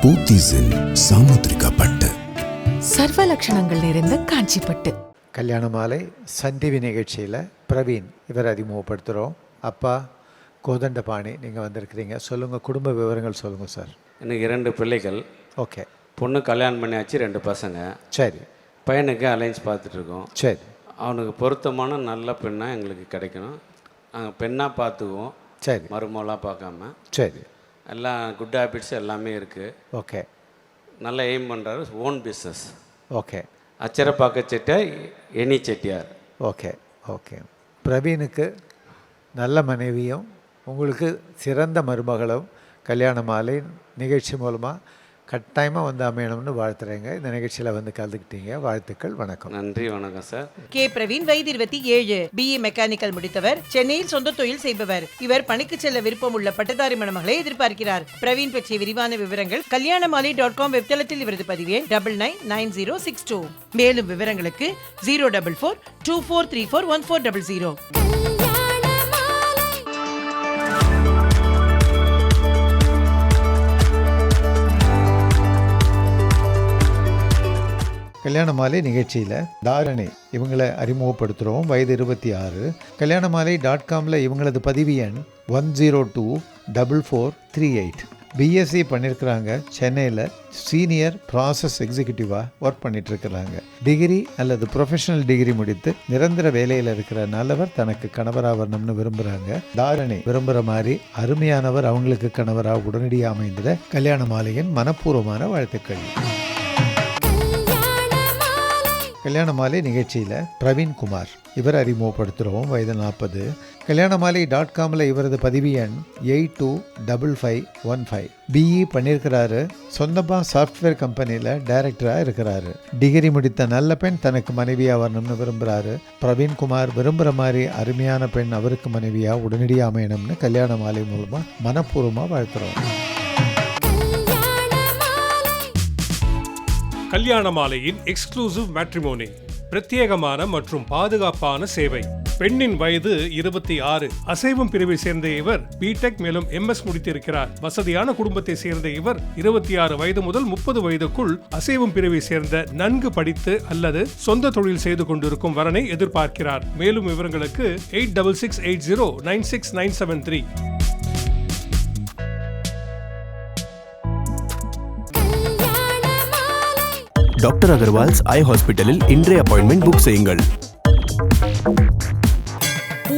போத்தீஸின் சாமுத்திரிகா பட்டு. சர்வ லட்சணங்கள் நிறைந்த காஞ்சிப்பட்டு. கல்யாண மாலை சன் டிவி நிகழ்ச்சியில் பிரவீன் இவர் அறிமுகப்படுத்துகிறோம். அப்பா கோதண்டபாணி, நீங்கள் வந்திருக்கிறீங்க. சொல்லுங்கள், குடும்ப விவரங்கள் சொல்லுங்கள் சார். எனக்கு 2 பிள்ளைகள். ஓகே. பொண்ணு கல்யாணம் பண்ணியாச்சு, 2 பசங்க. சரி. பையனுக்கு அலைன்ஸ் பார்த்துட்ருக்கோம். சரி. அவனுக்கு பொருத்தமான நல்ல பெண்ணாக எங்களுக்கு கிடைக்கணும். நாங்கள் பெண்ணாக பார்த்துக்குவோம். சரி. மருமகளாக பார்க்காம. சரி. எல்லாம் குட் ஹேபிட்ஸ் எல்லாமே இருக்குது. ஓகே. நல்லா எய்ம் பண்ணுறாரு. Own business. ஓகே. அச்சரப்பாக்க Chettiar, any Chettiar. Okay. Okay. பிரவீனுக்கு நல்ல மனைவியும் உங்களுக்கு சிறந்த மருமகளும் கல்யாண மாலை நிகழ்ச்சி மூலமாக கட்டாயமாக வந்து அமையணும்னு வாழ்த்துறேங்க. இந்த நிகழ்ச்சியில் வந்து கலந்துக்கிட்டீங்க, வாழ்த்துக்கள். வணக்கம். நன்றி, வணக்கம் சார். கே பிரவீன், வயது 27, BE மெக்கானிக்கல் முடித்தவர், சென்னையில் சொந்த தொழில் செய்பவர். இவர் பணிக்கு செல்ல விருப்பம் உள்ள பட்டதாரி மணமகளை எதிர்பார்க்கிறார். பிரவீன் பற்றிய விரிவான விவரங்கள் கல்யாணமாலை.com வெப்தளத்தில் இவரது பதிவே 999062. மேலும் விவரங்களுக்கு 04424341400. கல்யாண மாலை நிகழ்ச்சியில் தாரணி இவங்களை அறிமுகப்படுத்துகிறோம். வயது 26. கல்யாண மாலை.comல இவங்களது பதிவு எண் 1024438. BSc பண்ணியிருக்கிறாங்க. சென்னையில் சீனியர் ப்ராசஸ் எக்ஸிக்யூட்டிவாக ஒர்க் பண்ணிகிட்ருக்கிறாங்க. டிகிரி அல்லது ப்ரொஃபஷனல் டிகிரி முடித்து நிரந்தர வேலையில் இருக்கிற நல்லவர் தனக்கு கணவராக வரணும்னு விரும்புகிறாங்க. தாரணி விரும்புகிற மாதிரி அருமையானவர் அவங்களுக்கு கணவராக உடனடியாக அமைந்திட கல்யாண மாலையின் மனப்பூர்வமான வாழ்த்துக்கள். கல்யாண மாலை நிகழ்ச்சியில் பிரவீன் குமார் இவர் அறிமுகப்படுத்துகிறோம். வயது 40. கல்யாண மாலை.comல இவரது பதிவு எண் 825515. BE பண்ணியிருக்கிறாரு. சொந்தமாக சாஃப்ட்வேர் கம்பெனியில் டைரக்டராக இருக்கிறாரு. டிகிரி முடித்த நல்ல பெண் தனக்கு மனைவியாக வரணும்னு விரும்புகிறாரு. பிரவீன் குமார் விரும்புகிற மாதிரி அருமையான பெண் அவருக்கு மனைவியாக உடனடியாக அமையணும்னு கல்யாண மாலை மூலமாக மனப்பூர்வமாக வாழ்த்துறோம். கல்யாண மாலையின் எக்ஸ்க்ளூசிவ் மேட்ரிமோனி, பிரத்யேகமான மற்றும் பாதுகாப்பான சேவை. பெண்ணின் வயது 26. அசைவம் பிரிவை சேர்ந்த இவர் பிடெக் மேலும் MS முடித்திருக்கிறார். வசதியான குடும்பத்தை சேர்ந்த இவர் 26 வயது முதல் 30 வயதுக்குள் அசைவம் பிரிவை சேர்ந்த நன்கு படித்து அல்லது சொந்த தொழில் செய்து கொண்டிருக்கும் வரனை எதிர்பார்க்கிறார். மேலும் விவரங்களுக்கு 8668096973. டாக்டர் அகர்வால்ஸ் ஐ ஹாஸ்பிட்டலில் இன்றைய அப்பாயின்மெண்ட் புக் செய்யுங்கள்.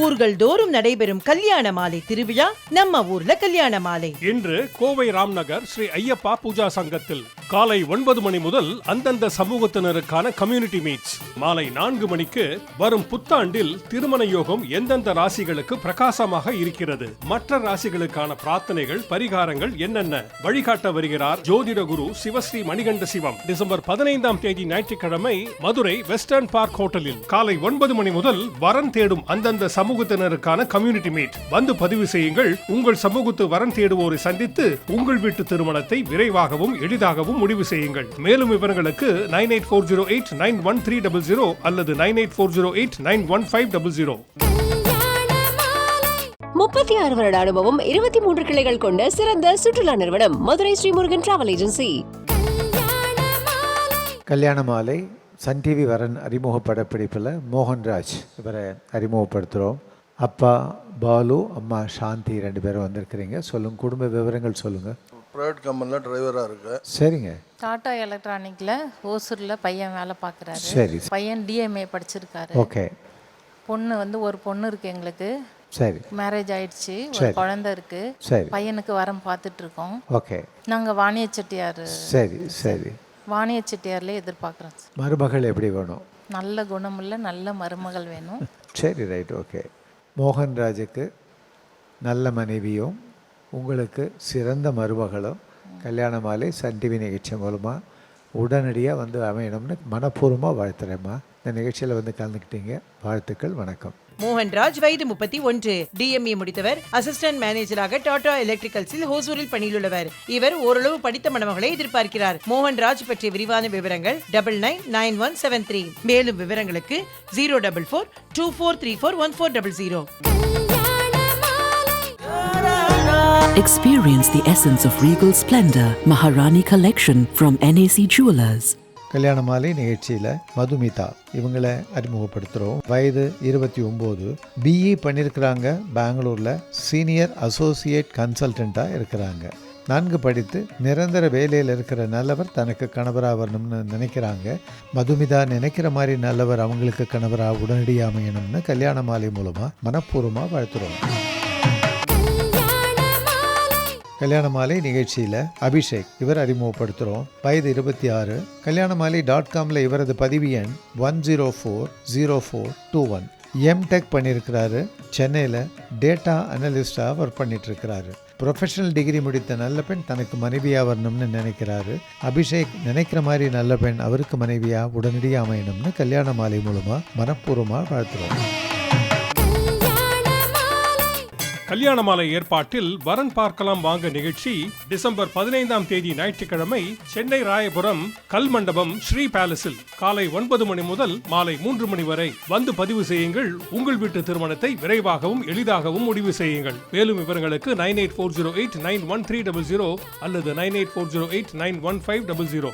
ஊர்கள் தோறும் நடைபெறும் கல்யாண மாலை திருவிழா நம்ம ஊர்ல கல்யாண மாலை. இன்று கோவை ராம்நகர் ஸ்ரீ ஐயப்பா பூஜா சங்கத்தில் காலை 9 மணி முதல் அந்தந்த சமூகத்தினருக்கான கம்யூனிட்டி மீட்ஸ். மாலை 4 மணிக்கு வரும் புத்தாண்டில் திருமண யோகம் எந்தெந்த ராசிகளுக்கு பிரகாசமாக இருக்கிறது, மற்ற ராசிகளுக்கான பிரார்த்தனைகள் பரிகாரங்கள் என்னென்ன வழிகாட்ட வருகிறார் ஜோதிட குரு சிவஸ்ரீ மணிகண்ட சிவம். டிசம்பர் 15ஆம் தேதி ஞாயிற்றுக்கிழமை மதுரை வெஸ்டர்ன் பார்க் ஹோட்டலில் காலை 9 மணி முதல் வரன் தேடும் அந்தந்த சமூகத்தினருக்கான கம்யூனிட்டி மீட். வந்து பதிவு செய்யுங்கள். உங்கள் சமூகத்து வரன் தேடுவோரை சந்தித்து உங்கள் வீட்டு திருமணத்தை விரைவாகவும் எளிதாகவும் முடிவு செய்யுங்கள். மேலும் விவரங்களுக்கு 9840891300 அல்லது 9840891500. 36 வருட அனுபவம், 23 கிளைகள் கொண்ட சிறந்த சுற்றுலா நிறுவனம் மதுரை ஸ்ரீமுருகன் டிராவல் ஏஜென்சி. கல்யாண மாலை சன் டிவி வரன் அறிமுக படப்பிடிப்பில் மோகன்ராஜ் இவரை அறிமுகப்படுத்துகிறோம். அப்பா பாலு, அம்மா சாந்தி 2 பேரும் வந்திருக்கிறீங்க. சொல்லுங்கள், குடும்ப விவரங்கள் சொல்லுங்கள். ப்ரைவேட் கம்பெனியில் டிரைவராக இருக்கு. சரிங்க. டாடா எலக்ட்ரானிக்கில் ஓசூரில் பையன் வேலை பார்க்குறாரு. சரி. பையன் DMA படிச்சிருக்காரு. ஓகே. பொண்ணு வந்து ஒரு பொண்ணு இருக்குது எங்களுக்கு. சரி. மேரேஜ் ஆயிடுச்சு, ஒரு குழந்தை இருக்கு. சரி. பையனுக்கு வரம் பார்த்துட்டு இருக்கோம். ஓகே. நாங்கள் வாணிய செட்டியார். சரி சரி. வாணிய செட்டியார்லேயே எதிர்பார்க்குறோம். மருமகள் எப்படி வேணும்? நல்ல குணமுள்ள நல்ல மருமகள் வேணும். சரி, ரைட், ஓகே. மோகன்ராஜுக்கு நல்ல மனைவியும் உங்களுக்கு சிறந்த மருமகளும் கல்யாண மாலை சன் டிவி நிகழ்ச்சி மூலமாக உடனடியாக வந்து அமையணும்னு மனப்பூர்வமாக வாழ்த்துறேம்மா. இந்த நிகழ்ச்சியில் வந்து கலந்துக்கிட்டீங்க, வாழ்த்துக்கள். வணக்கம். மோகன்ராஜ், வயது 31, DMA முடித்தவர், அசிஸ்டன்ட் மேனேஜராக டாடா எலக்ட்ரிக்கல்ஸில் ஹோசூரில் பணியிலுள்ளவர். இவர் ஓரளவு படித்த மணமகளை எதிர்பார்க்கிறார். மோகன்ராஜ் பற்றிய விரிவான விவரங்கள் 99909173. மேலும் விவரங்களுக்கு 04424341400. Experience the essence of regal splendor. Maharani Collection from NAC Jewelers. கல்யாண மாலை நிகழ்ச்சியில் மதுமிதா இவங்களை அறிமுகப்படுத்துகிறோம். வயது 29, பிஇ பண்ணியிருக்கிறாங்க. பெங்களூரில் சீனியர் அசோசியேட் கன்சல்டண்ட்டாக இருக்கிறாங்க. 4 படித்து நிரந்தர வேலையில் இருக்கிற நல்லவர் தனக்கு கணவராக வரணும்னு நினைக்கிறாங்க. மதுமிதா நினைக்கிற மாதிரி நல்லவர் அவங்களுக்கு கணவராக உடனடியாக அமையணும்னு கல்யாண மாலை மூலமாக மனப்பூர்வமாக வாழ்த்துறோம். கல்யாண மாலை நிகழ்ச்சியில் அபிஷேக் இவர் அறிமுகப்படுத்துகிறோம். வயது 26. கல்யாண மாலை .comல இவரது பதிவு எண் 1040421. எம்டெக் பண்ணியிருக்கிறாரு. சென்னையில் டேட்டா அனலிஸ்டாக ஒர்க் பண்ணிட்டு இருக்கிறாரு. ப்ரொஃபஷனல் டிகிரி முடித்த நல்ல பெண் தனக்கு மனைவியாக வரணும்னு நினைக்கிறாரு. அபிஷேக் நினைக்கிற மாதிரி நல்ல பெண் அவருக்கு மனைவியாக உடனடியாக அமையணும்னு கல்யாண மாலை மூலமாக மனப்பூர்வமாக வாழ்த்துறோம். கல்யாண மாலை ஏற்பாட்டில் வரன் பார்க்கலாம் வாங்க நிகழ்ச்சி டிசம்பர் 15ஆம் தேதி ஞாயிற்றுக்கிழமை சென்னை ராயபுரம் கல் மண்டபம் ஸ்ரீ பேலஸில் காலை 9 மணி முதல் மாலை 3 மணி வரை வந்து பதிவு செய்யுங்கள். உங்கள் வீட்டு திருமணத்தை விரைவாகவும் எளிதாகவும் முடிவு செய்யுங்கள். மேலும் விவரங்களுக்கு 9840891300 அல்லது 9840891500.